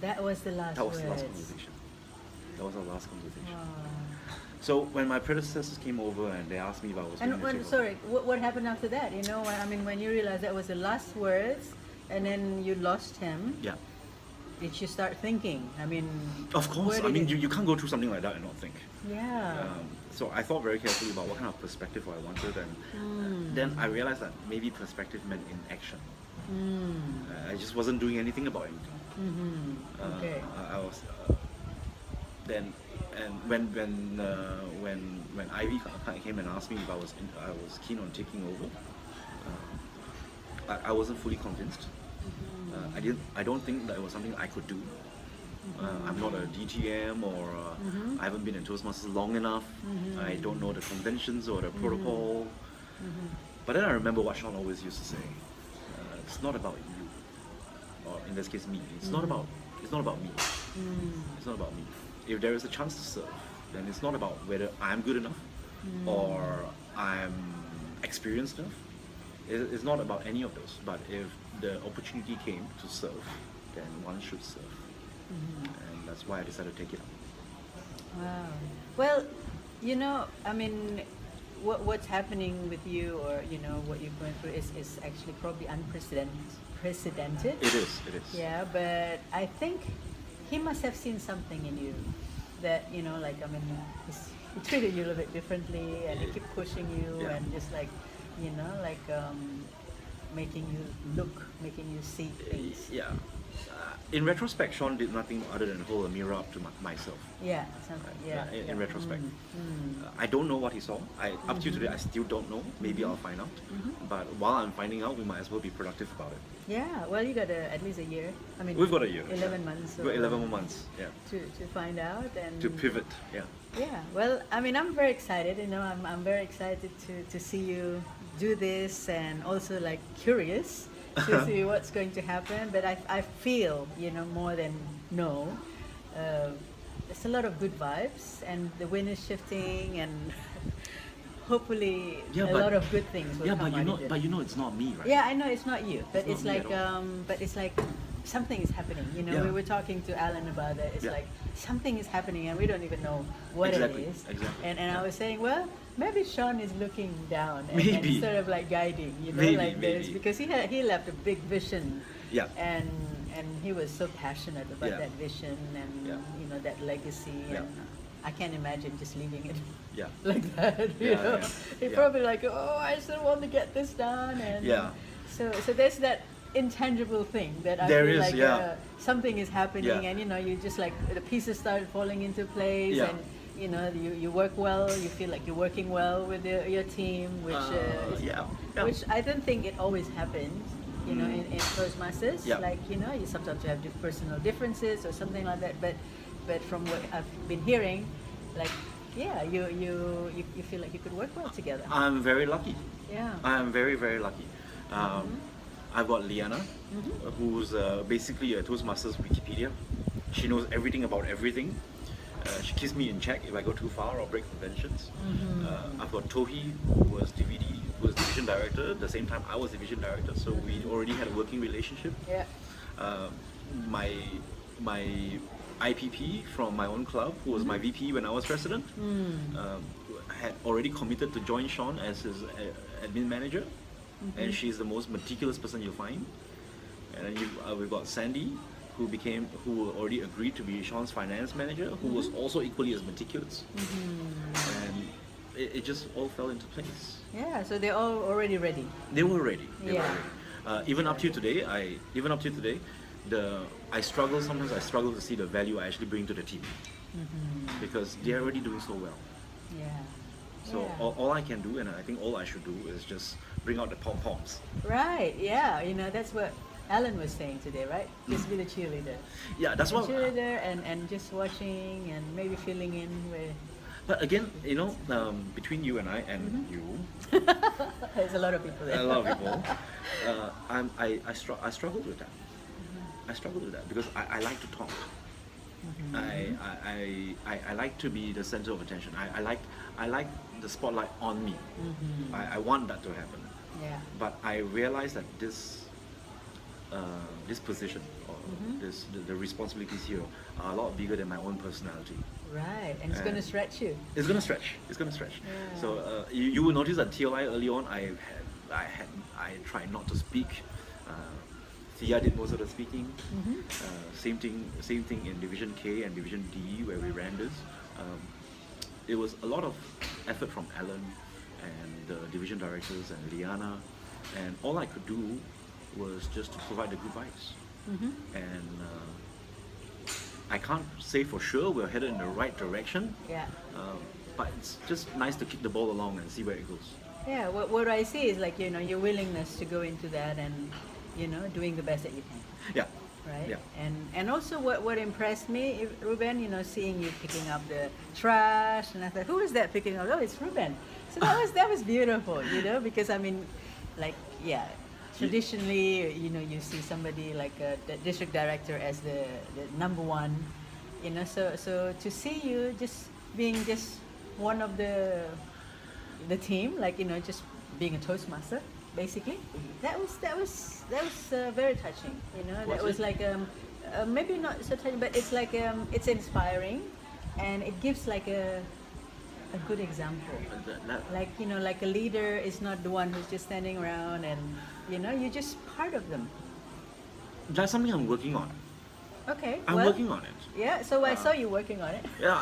That was the last That was the last words. conversation. That was our last conversation. Wow. So when my predecessors came over and they asked me if I was And willing to when, take over. sorry, what happened after that? You know, I mean, when you realized that was the last words, and then you lost him, Yeah. did you start thinking? I mean, Of course. where I did mean, it- you can't go through something like that and not think. Yeah. So I thought very carefully about what kind of perspective I wanted, and then I realized that maybe perspective meant inaction. I just wasn't doing anything about anything. Okay. I was then, and when Ivy came and asked me if I was keen on taking over, I wasn't fully convinced. I don't think that it was something I could do. I'm not a DTM or I haven't been in Toastmasters long enough. I don't know the conventions or the protocol. But then I remember what Shawn always used to say: "It's not about you, or in this case me. It's not about me. It's not about me. If there is a chance to serve, then it's not about whether I'm good enough or I'm experienced enough. It's not about any of those. But if the opportunity came to serve, then one should serve." And that's why I decided to take it up. Wow. Well, you know, I mean, what's happening with you, or you know, what you're going through is actually probably unprecedented. It is. Yeah, but I think he must have seen something in you that, you know, like, I mean, he treated you a little bit differently, and he kept pushing you, Yeah. and just like, you know, like making you look, making you see things. Yeah. In retrospect, Shawn did nothing other than hold a mirror up to myself. Yeah, something. Yeah. In retrospect, I don't know what he saw. Up to today, I still don't know. Maybe I'll find out. But while I'm finding out, we might as well be productive about it. Yeah. Well, you got at least a year. I mean, We've got a year. 11 months. We've got 11 more months. Yeah. To find out and To pivot. Yeah. Yeah, well, I mean, I'm very excited. You know, I'm very excited to see you do this, and also like curious to see what's going to happen. But I feel, you know, more than know, there's a lot of good vibes, and the wind is shifting, and hopefully Yeah, a but- lot of good things will Yeah, come but out of it. you know, it's not me, right? Yeah, I know it's not you, but It's it's not me like at all. but it's like something is happening. You know, Yeah. we were talking to Alan about that. It's Yeah. like something is happening, and we don't even know what Exactly, it is. exactly, And yeah. I was saying, well, maybe Shawn is looking down and Maybe. sort of like guiding. You know, Maybe, like there's maybe. because he left a big vision. Yeah. And he was so passionate about Yeah. that vision and Yeah. you know, that legacy. Yeah. And I can't imagine just leaving it Yeah. like that. You Yeah, know, yeah, he yeah. probably like, oh, I still want to get this done. And Yeah. so there's that intangible thing that I There feel is, like yeah. something is happening, Yeah. and you know, you just like the pieces started falling into place, Yeah. and you know, you work well. You feel like you're working well with your team, which Yeah. which I don't think it always happens. You know, in Toastmasters, Yeah. like, you know, you sometimes you have personal differences or something like that. But from what I've been hearing, like, yeah, you feel like you could work well together. I'm very lucky. Yeah. I'm very, very lucky. I've got Liana, who's basically a Toastmasters Wikipedia. She knows everything about everything. She keeps me in check if I go too far or break conventions. I've got Tohi, who was division director. At the same time, I was division director, so we already had a working relationship. Yeah. My IPP from my own club, who was my VP when I was president, had already committed to join Shawn as his admin manager, and she's the most meticulous person you'll find. And then we've got Sandy, who already agreed to be Shawn's finance manager, who was also equally as meticulous. And it just all fell into place. Yeah. So they're all already ready. They were ready. Yeah. Even up to today, sometimes I struggle to see the value I actually bring to the team, because they're already doing so well. Yeah. So Yeah. all I can do, and I think all I should do, is just bring out the pom-poms. Right. Yeah. You know, that's what Alan was saying today, right? Just be the cheerleader. Yeah, that's what. Cheerleader and just watching and maybe filling in with. But again, you know, between you and I and you, There's a lot of people there. a lot of people, I struggle with that. I struggle with that because I like to talk. I like to be the center of attention. I like the spotlight on me. I want that to happen. Yeah. But I realize that this position the responsibilities here are a lot bigger than my own personality. Right, and it's going to stretch you. It's gonna stretch. It's gonna stretch. Yeah. So you will notice that TLI early on, I tried not to speak. Thea did most of the speaking. Same thing in Division K and Division D where we ran this. It was a lot of effort from Alan and the division directors and Liana, and all I could do was just to provide the good vibes. And I can't say for sure we're headed in the right direction. Yeah. But it's just nice to kick the ball along and see where it goes. Yeah, what I see is like, your willingness to go into that and, doing the best that you can. Yeah. Right? Yeah. And also what impressed me, Reuben, seeing you picking up the trash, and I thought, who is that picking up? Oh, it's Reuben. So that was beautiful, because I mean, like, yeah, traditionally, you see somebody like the district director as the number one, so to see you just being just one of the team, like, just being a Toastmaster, basically, that was very touching. That was like maybe not so touching, but it's like it's inspiring, and it gives like a good example. Like, like a leader is not the one who's just standing around, and you're just part of them. That's something I'm working on. Okay. I'm working on it. Yeah, so I saw you working on it. Yeah,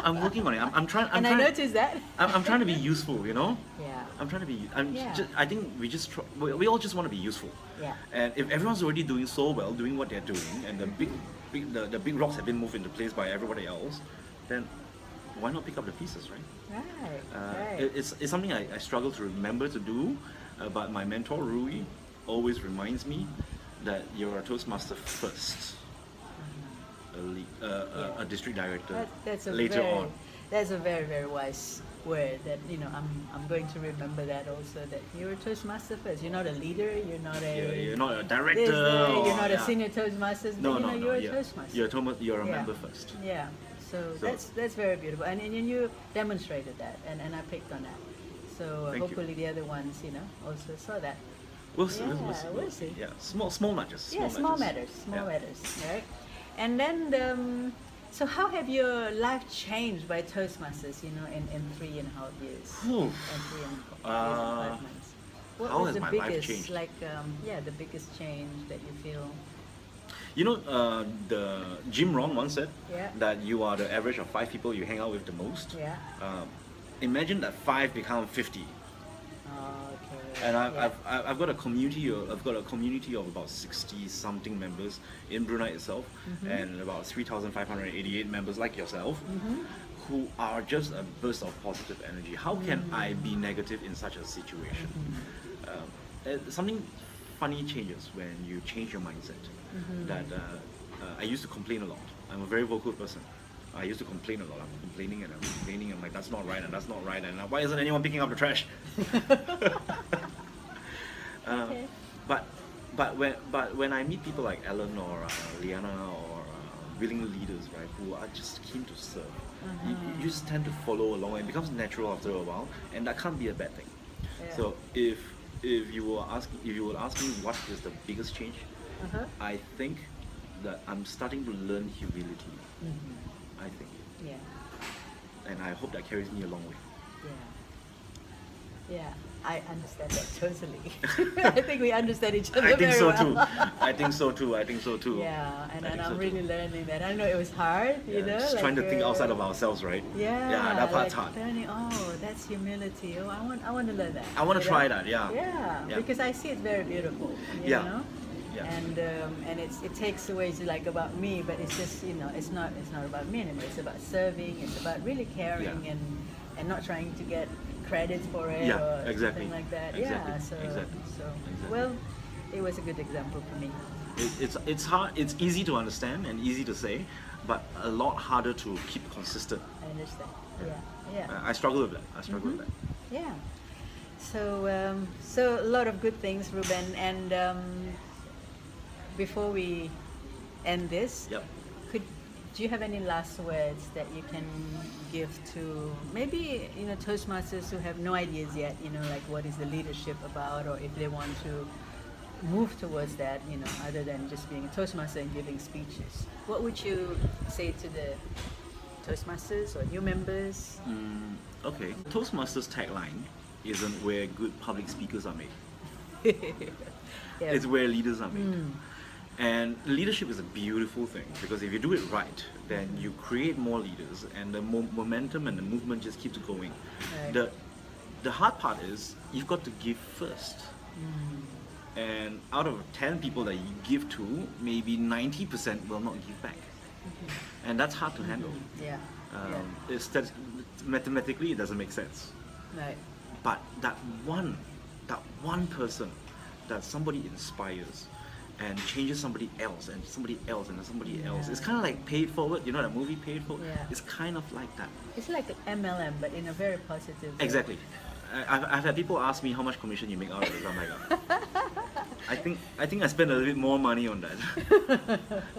I'm working on it. I'm trying. I noticed that. I'm trying to be useful, Yeah. I'm trying to be. Yeah. I think we all just want to be useful. Yeah. And if everyone's already doing so well, doing what they're doing, and the big rocks have been moved into place by everybody else, then why not pick up the pieces, right? Right. It's something I struggle to remember to do, but my mentor Rumi always reminds me that you're a Toastmaster first, a district director That's later on. That's a very, very wise word that, I'm going to remember that also, that you're a Toastmaster first. You're not a leader, you're not You're not a director. you're not a yeah. senior Toastmaster, No, but you're a yeah. Toastmaster. You're a Yeah. member first. Yeah, so that's very beautiful, and you demonstrated that, and I picked on that. So Thank hopefully the other ones, also saw that. We'll see. Yeah, we'll see. Yeah, small nudges. Yeah, small matters, right? And then, so how have your life changed by Toastmasters, in 3.5 years? Whew. And 3 and 5 months. What how was has the my life biggest, changed? the biggest change that you feel? The Jim Rohn once said Yeah. that you are the average of 5 people you hang out with the most. Yeah. Imagine that 5 become 50. Okay. And yeah. I've got a community of about 60 something members in Brunei itself, and about 3,588 members like yourself, who are just a burst of positive energy. How can I be negative in such a situation? Something funny changes when you change your mindset. That I used to complain a lot. I'm a very vocal person. I used to complain a lot. I'm complaining and I'm complaining. I'm like, that's not right and that's not right. And why isn't anyone picking up the trash? Okay. But when I meet people like Ellen or Liana or willing leaders, right, who are just keen to serve, you just tend to follow along. It becomes natural after a while, and that can't be a bad thing. Yeah. So if you would ask me what is the biggest change, I think that I'm starting to learn humility. I think, Yeah. and I hope that carries me a long way. Yeah, I understand that totally. I think we understand each other I think very so well. too. I think so too. Yeah, and think I'm so really too. learning that. I know it was hard, Just trying to think outside of ourselves, right? Yeah, Yeah, that part's like hard. learning, that's humility. Oh, I want to learn that. I want to try that. Yeah. Yeah, because I see it very beautiful. You Yeah. know? Yeah. And it takes away like about me, but it's just it's not about me anymore. It's about serving. It's about really caring and not trying to get credit for it Yeah, or exactly. something like that. Exactly. Yeah, so Exactly. well, it was a good example for me. It's hard. It's easy to understand and easy to say, but a lot harder to keep consistent. I understand. Yeah. I struggle with that. with that. Yeah. So a lot of good things, Reuben. And before we end this, Yep. do you have any last words that you can give to maybe Toastmasters who have no ideas yet? Like what is the leadership about, or if they want to move towards that, other than just being a Toastmaster and giving speeches. What would you say to the Toastmasters or new members? Okay. Toastmasters tagline isn't where good public speakers are made. Yeah. It's where leaders are made. And leadership is a beautiful thing because if you do it right, then you create more leaders and the momentum and the movement just keeps going. Right. The hard part is you've got to give first. And out of 10 people that you give to, maybe 90% will not give back. And that's hard to handle. Yeah. Mathematically, it doesn't make sense. Right. But that one person that somebody inspires and changes somebody else and somebody else and somebody else. It's kind of like Paid Forward, you know that movie Paid Forward? Yeah. It's kind of like that. It's like an MLM, but in a very positive way. Exactly. I've had people ask me how much commission you make out of this. I'm like, I think I spend a little bit more money on that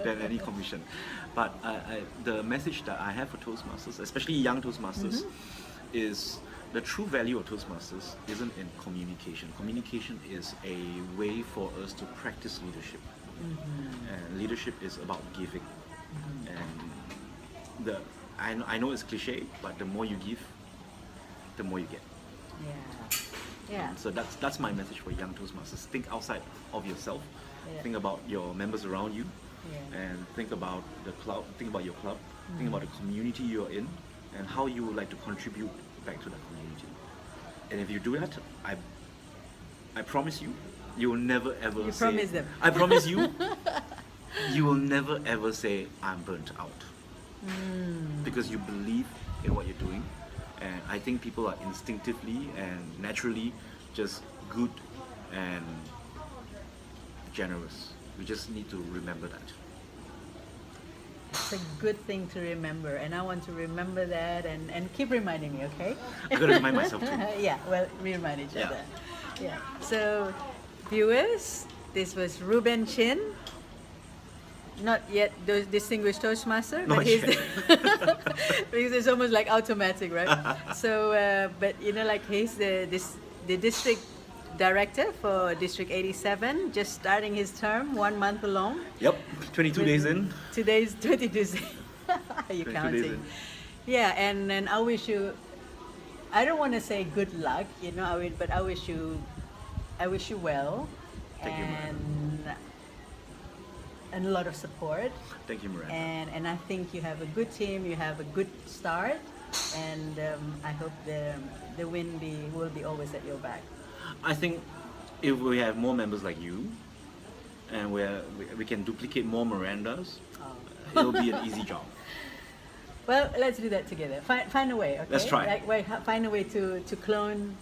than any commission. But the message that I have for Toastmasters, especially young Toastmasters, is the true value of Toastmasters isn't in communication. Communication is a way for us to practice leadership. And leadership is about giving. And I know it's cliche, but the more you give, the more you get. Yeah. So that's my message for young Toastmasters. Think outside of yourself. Yeah. Think about your members around you, and think about the club. Think about your club. Think about the community you're in, and how you would like to contribute back to that community. And if you do that, I promise you, you will never ever You say. promise them. I promise you, you will never ever say I'm burnt out, because you believe in what you're doing. And I think people are instinctively and naturally just good and generous. We just need to remember that. It's a good thing to remember, and I want to remember that and keep reminding me, okay? I gotta remind myself too. Yeah, well, we remind each Yeah. other. Yeah. So, viewers, this was Reuben Chin. Not yet the distinguished Toastmaster, Not but he's yet. because it's almost like automatic, right? So, but like he's the district director for District 87, just starting his term, 1 month along. Yep, 22 days in. Today's 22 days. Are you 22 days counting? in. Yeah, and I wish you. I don't want to say good luck, but I wish you well, Thank you, and a lot of support. Thank you, Miranda. And I think you have a good team. You have a good start, and I hope the win will be always at your back. I think if we have more members like you, and we can duplicate more Mirandas, it'll be an easy job. Well, let's do that together. Find a way, okay? Let's try. Find a way to clone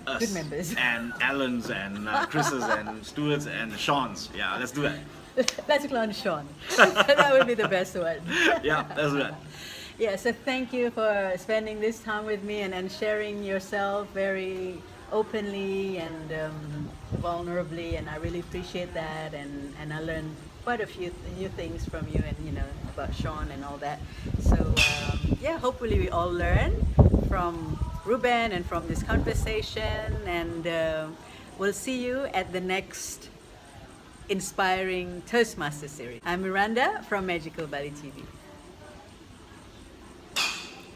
Us good members. and Alan's and Chris's and Stuart's and Shawn's. Yeah, let's do that. Let's clone Shawn. That would be the best one. Yeah, let's do that. Yeah, so thank you for spending this time with me and sharing yourself very openly and vulnerably, and I really appreciate that, and I learned quite a few new things from you, and about Shawn and all that. So hopefully we all learn from Reuben and from this conversation, and we'll see you at the next inspiring Toastmaster series. I'm Miranda from Magical-Bali TV.